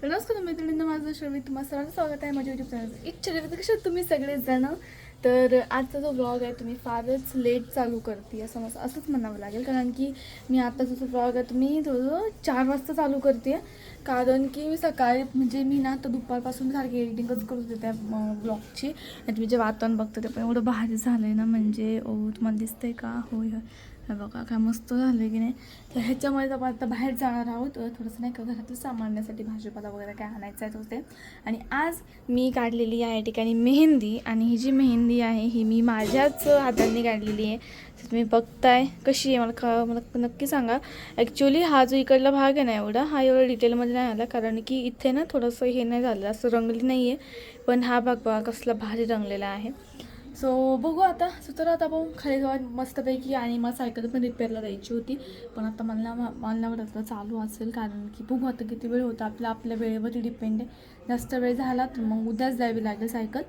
नमस्कार मैत्रिणींना, माझं श्रवी तुम्हाला सर्वांचं स्वागत आहे माझ्या यूट्यूब चॅनल एक चॅनल. कशा तुम्ही सगळेजण. तर आजचा जो ब्लॉग आहे तुम्ही फारच लेट चालू करते असंच म्हणावं लागेल, कारण की मी आत्ताचा जो ब्लॉग आहे तुम्ही जवळजवळ 4 वाजता चालू करते. कारण की मी सकाळी म्हणजे मी ना तर दुपारपासून सारखी एडिटिंगच करत होते त्या ब्लॉगची. आणि तुम्ही जे वातावरण बघता ते पण एवढं भारी झालं आहे ना, म्हणजे तुम्हाला दिसतंय का? होय होय, हे बघा काय मस्त झालं की नाही. तर ह्याच्यामध्ये आपण आता बाहेर जाणार आहोत थोडंसं नाही का, घरातलं सामान्यासाठी भाजीपाला वगैरे काय आणायचं आहे होते. आणि आज मी काढलेली आहे या ठिकाणी मेहंदी, आणि ही जी मेहंदी आहे ही मी माझ्याच हातांनी काढलेली आहे. तर तुम्ही बघताय कशी आहे, मला नक्की सांगा. ॲक्च्युली हा जो इकडला भाग आहे ना, एवढा डिटेलमध्ये नाही आला, कारण की इथे ना थोडंसं हे नाही झालं, असं रंगली नाही आहे. पण हा भाग बघा कसला भारी रंगलेला आहे. सो बघू आता. तर आता आपण खाली जाऊन मस्तपैकी, आणि मला सायकल पण रिपेअरला द्यायची होती. पण आता मला वाटतं चालू असेल, कारण की बघू आता किती वेळ होता. आपल्या वेळेवरती डिपेंड आहे. जास्त वेळ झाला तर मग उद्याच द्यावी लागेल सायकल.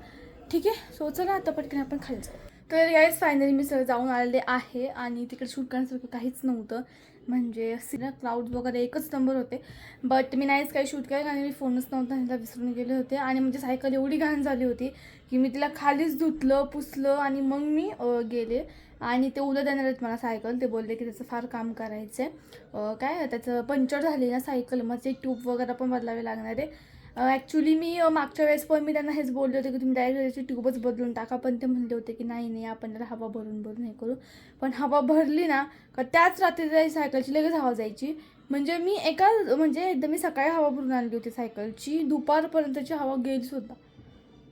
ठीक आहे. सो चला आता पटकन आपण खाली जाऊ. तर गाईज फायनली मी सगळं जाऊन आलेले आहे, आणि तिकडे शूट करण्यासारखं काहीच नव्हतं. म्हणजे सिना क्लाउड वगैरे एकच नंबर होते. बट मी नाहीच काही शूट केलं, आणि मी फोनच नव्हता ह्याला विसरून गेले होते. आणि म्हणजे सायकल एवढी घाण झाली होती की मी तिला खालीच धुतलं पुसलं आणि मग मी गेले. आणि ते उद्या देणार आहेत मला सायकल. ते बोलले की त्याचं फार काम करायचं आहे. काय त्याचं पंक्चर झाली ना सायकल, मग ते ट्यूब वगैरे पण बदलावे लागणार आहे. ॲक्च्युली मी मागच्या वेळेस पण मी त्यांना हेच बोलले होते की तुम्ही डायरेक्ट त्याची ट्यूबच बदलून टाका. पण ते म्हणले होते की नाही आपण त्याला हवा भरून हे करू. पण हवा भरली ना का त्याच रात्री त्या सायकलची लगेच हवा जायची. म्हणजे एकदा मी सकाळी हवा भरून आणली होती सायकलची, दुपारपर्यंतची हवा गेली सुद्धा.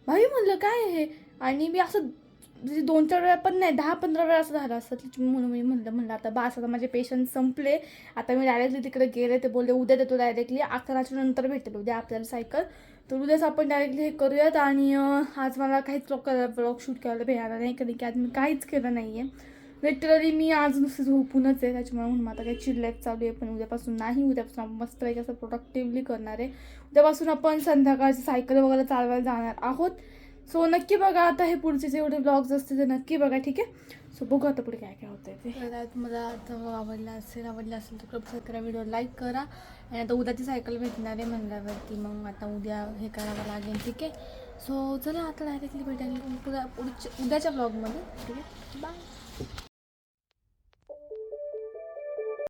भाई म्हणलं काय हे. आणि मी असं 2-4 वेळा पण नाही, 10-15 वेळा असं झालं असतं. म्हणून मी म्हणलं आता बास, आता माझे पेशन्स संपले. आता मी डायरेक्टली तिकडे गेले. ते बोलले उद्या देतो डायरेक्टली 11च्या नंतर भेटेल उद्या आपल्याला सायकल. तर उद्याच आपण डायरेक्टली हे करूयात. आणि आज मला काहीच ब्लॉग शूट करायला भेटणार नाही, कारण की आज मी काहीच केलं नाही आहे. लिटरली मी आज नुसतं झोपूनच आहे. त्याच्यामुळे म्हणून आता काही चिल्लाईफ चालू आहे. पण उद्यापासून नाही, उद्यापासून आपण मस्तपैकी असं प्रोडक्टिव्हली करणार आहे. उद्यापासून आपण संध्याकाळची सायकल वगैरे चालवायला जाणार आहोत. सो नक्की बघा आता हे पुढचे जेवढे ब्लॉग्स असतील ते नक्की बघा. ठीक आहे. सो बघू आता पुढे काय काय होतं आहे ते. तुम्हाला आता आवडला असेल तर सबस्क्राईब करा, व्हिडिओ लाईक करा. आणि आता उद्याची सायकल भेटणार आहे म्हणल्यावरती मग आता उद्या हे करावं लागेल. ठीक आहे. सो चला आता डायरेक्टली भेटायला उद्याच्या ब्लॉगमध्ये. ठीक आहे. बाय.